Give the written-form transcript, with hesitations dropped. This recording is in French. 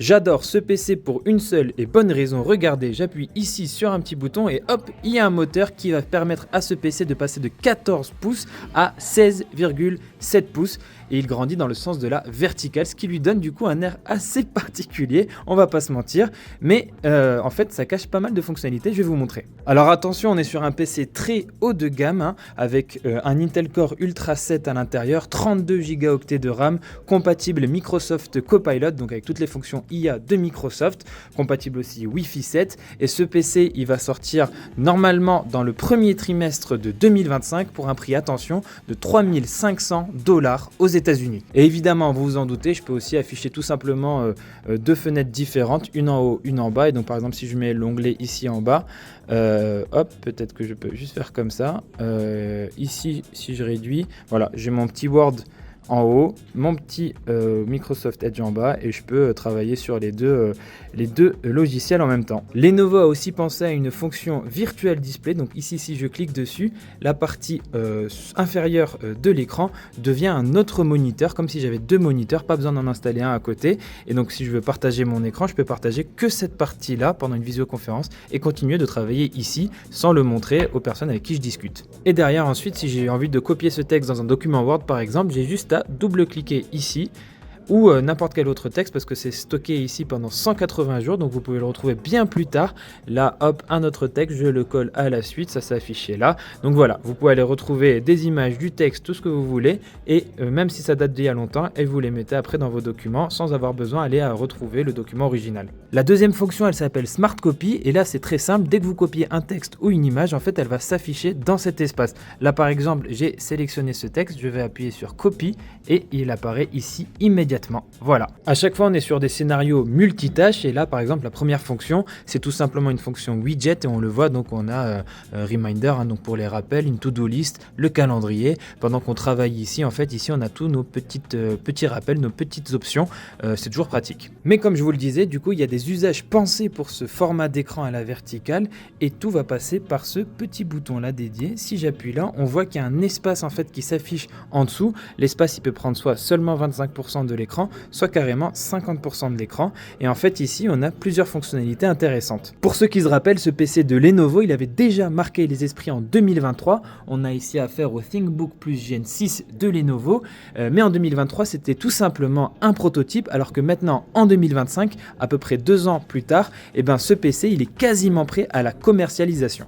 J'adore ce PC pour une seule et bonne raison. Regardez, j'appuie ici sur un petit bouton et hop, il y a un moteur qui va permettre à ce PC de passer de 14 pouces à 16,7 pouces et il grandit dans le sens de la verticale, ce qui lui donne du coup un air assez particulier, on va pas se mentir, mais en fait ça cache pas mal de fonctionnalités, je vais vous montrer. Alors attention, on est sur un PC très haut de gamme avec un Intel Core Ultra 7 à l'intérieur, 32 Go de RAM, compatible Microsoft Copilot, donc avec toutes les fonctions IA de Microsoft, compatible aussi Wi-Fi 7, et ce PC il va sortir normalement dans le premier trimestre de 2025 pour un prix, attention, de $3500 aux États-Unis. Et évidemment, vous vous en doutez, je peux aussi afficher tout simplement deux fenêtres différentes, une en haut, une en bas, et donc par exemple si je mets l'onglet ici en bas, hop, peut-être que je peux juste faire comme ça, ici si je réduis, voilà, j'ai mon petit Word en haut, mon petit Microsoft Edge en bas et je peux travailler sur les deux logiciels en même temps. Lenovo a aussi pensé à une fonction Virtual Display, donc ici si je clique dessus, la partie inférieure de l'écran devient un autre moniteur, comme si j'avais deux moniteurs, pas besoin d'en installer un à côté, et donc si je veux partager mon écran, je peux partager que cette partie là pendant une visioconférence et continuer de travailler ici sans le montrer aux personnes avec qui je discute. Et derrière ensuite, si j'ai envie de copier ce texte dans un document Word par exemple, j'ai juste à double-cliquer ici ou n'importe quel autre texte parce que c'est stocké ici pendant 180 jours, donc vous pouvez le retrouver bien plus tard. Là, hop, un autre texte, je le colle à la suite, ça s'est affiché là. Donc voilà, vous pouvez aller retrouver des images, du texte, tout ce que vous voulez, et même si ça date d'il y a longtemps, et vous les mettez après dans vos documents sans avoir besoin d'aller à retrouver le document original. La deuxième fonction, elle s'appelle Smart Copy, et là c'est très simple, dès que vous copiez un texte ou une image, en fait elle va s'afficher dans cet espace. Là par exemple, j'ai sélectionné ce texte, je vais appuyer sur Copy, et il apparaît ici immédiatement. Voilà. À chaque fois, on est sur des scénarios multitâches et là, par exemple, la première fonction, c'est tout simplement une fonction widget et on le voit. Donc, on a Reminder, donc pour les rappels, une to-do list, le calendrier. Pendant qu'on travaille ici, en fait, ici, on a tous nos petits rappels, nos petites options. C'est toujours pratique. Mais comme je vous le disais, du coup, il y a des usages pensés pour ce format d'écran à la verticale et tout va passer par ce petit bouton là dédié. Si j'appuie là, on voit qu'il y a un espace en fait qui s'affiche en dessous. L'espace, il peut prendre soit seulement 25% de l'écran, soit carrément 50% de l'écran. Et en fait ici on a plusieurs fonctionnalités intéressantes. Pour ceux qui se rappellent, ce PC de Lenovo il avait déjà marqué les esprits en 2023. On a ici affaire au ThinkBook Plus Gen 6 de Lenovo, mais en 2023 c'était tout simplement un prototype, alors que maintenant en 2025, à peu près 2 ans plus tard, et ben, ce PC il est quasiment prêt à la commercialisation.